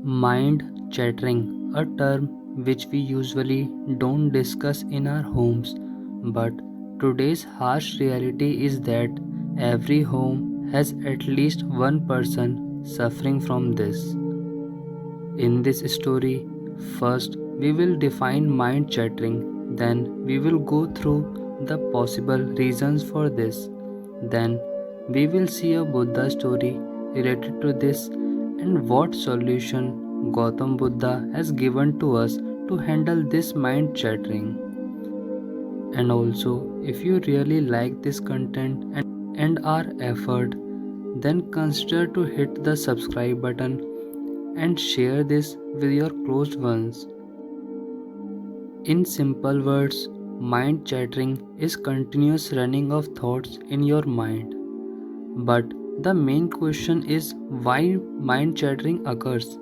Mind chattering, a term which we usually don't discuss in our homes, but today's harsh reality is that every home has at least one person suffering from this. In this story, first we will define mind chattering, then we will go through the possible reasons for this. Then we will see a Buddha story related to this and what solution Gautam Buddha has given to us to handle this mind chattering. And also, if you really like this content and our effort, then consider to hit the subscribe button and share this with your close ones. In simple words, mind chattering is continuous running of thoughts in your mind. But the main question is why mind chattering occurs.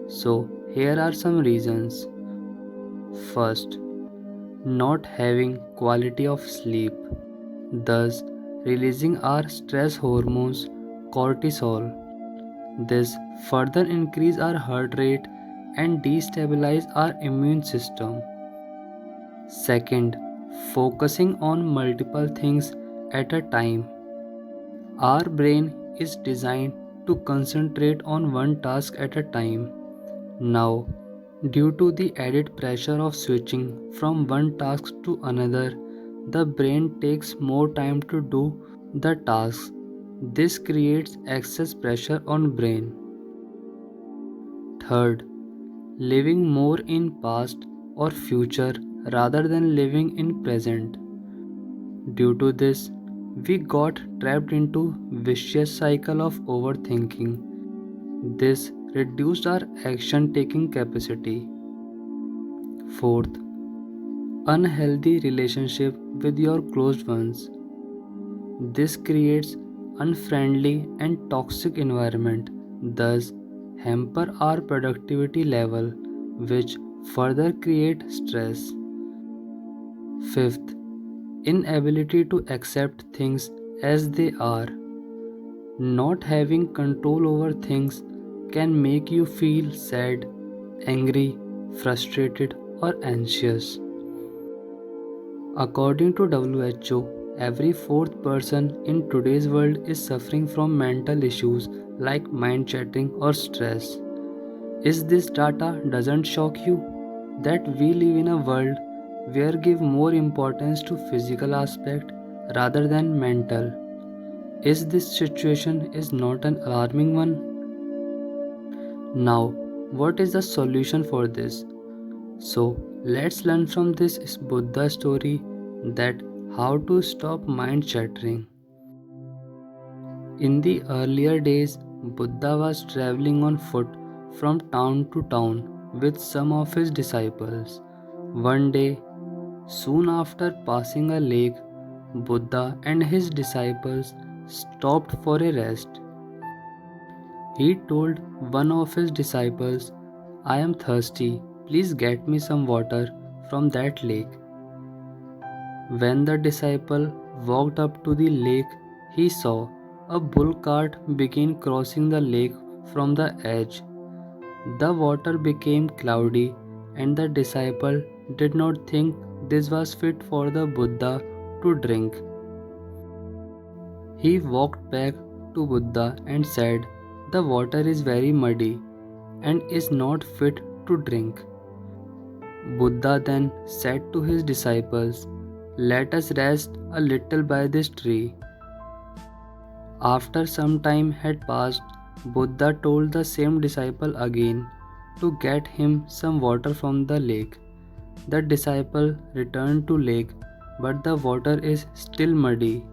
So, here are some reasons. First, not having quality of sleep, thus releasing our stress hormones cortisol. This further increase our heart rate and destabilize our immune system. Second, focusing on multiple things at a time. Our brain is designed to concentrate on one task at a time. Now, due to the added pressure of switching from one task to another, the brain takes more time to do the task. This creates excess pressure on brain. Third, living more in past or future rather than living in present. Due to this, we got trapped into vicious cycle of overthinking. This reduced our action taking capacity. Fourth, unhealthy relationship with your close ones. This creates unfriendly and toxic environment, thus hamper our productivity level, which further create stress. Fifth, inability to accept things as they are. Not having control over things can make you feel sad, angry, frustrated, or anxious. According to WHO, every fourth person in today's world is suffering from mental issues like mind chattering or stress. Is this data doesn't shock you? That we live in a world where give more importance to physical aspect rather than mental. Is this situation is not an alarming one? Now, what is the solution for this? So, let's learn from this Buddha story that how to stop mind chattering. In the earlier days, Buddha was traveling on foot from town to town with some of his disciples. One day, soon after passing a lake, Buddha and his disciples stopped for a rest. He told one of his disciples, I am thirsty, please get me some water from that lake. When the disciple walked up to the lake, he saw a bull cart begin crossing the lake from the edge. The water became cloudy, and the disciple did not think this was fit for the Buddha to drink. He walked back to Buddha and said, the water is very muddy and is not fit to drink. Buddha then said to his disciples, let us rest a little by this tree. After some time had passed, Buddha told the same disciple again to get him some water from the lake. The disciple returned to lake, but the water is still muddy.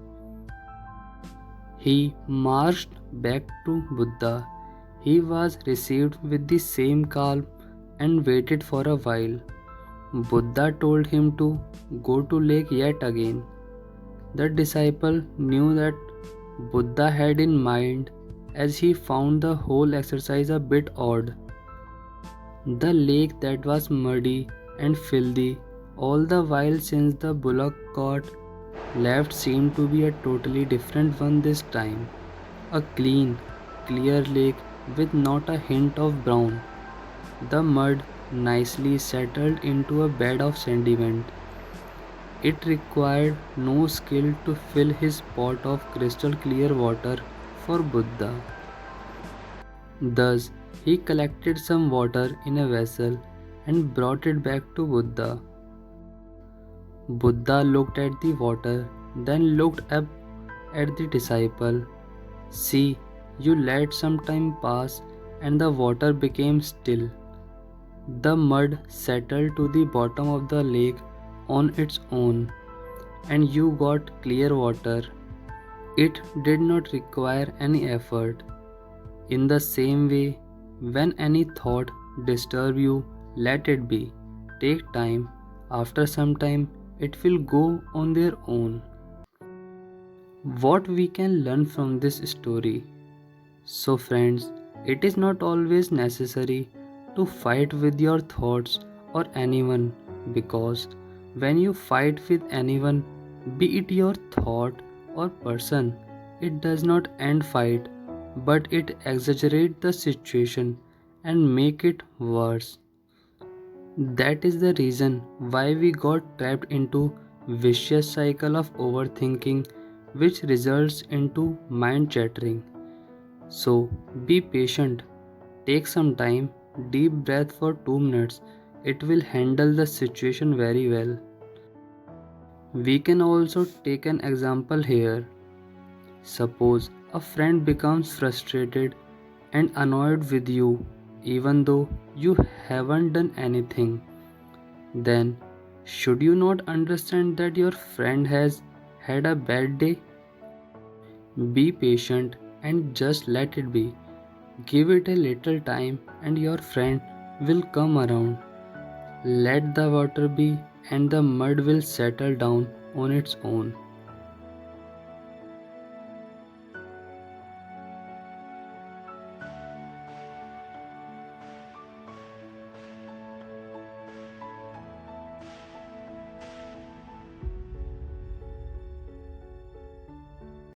He marched back to Buddha. He was received with the same calm and waited for a while. Buddha told him to go to lake yet again. The disciple knew that Buddha had in mind as he found the whole exercise a bit odd. The lake that was muddy and filthy all the while since the bullock cart left seemed to be a totally different one this time. A clean, clear lake with not a hint of brown. The mud nicely settled into a bed of sediment. It required no skill to fill his pot of crystal clear water for Buddha. Thus, he collected some water in a vessel and brought it back to Buddha. Buddha looked at the water, then looked up at the disciple. See, you let some time pass and the water became still. The mud settled to the bottom of the lake on its own, and you got clear water. It did not require any effort. In the same way, when any thought disturb you, let it be. Take time. After some time, it will go on their own. What we can learn from this story? So, friends, it is not always necessary to fight with your thoughts or anyone, because when you fight with anyone, be it your thought or person, it does not end fight, but it exaggerates the situation and make it worse. That is the reason why we got trapped into vicious cycle of overthinking, which results into mind chattering. So be patient, take some time, deep breath for 2 minutes. It will handle the situation very well. We can also take an example here. Suppose a friend becomes frustrated and annoyed with you even though you haven't done anything. Then, should you not understand that your friend has had a bad day? Be patient and just let it be. Give it a little time and your friend will come around. Let the water be and the mud will settle down on its own.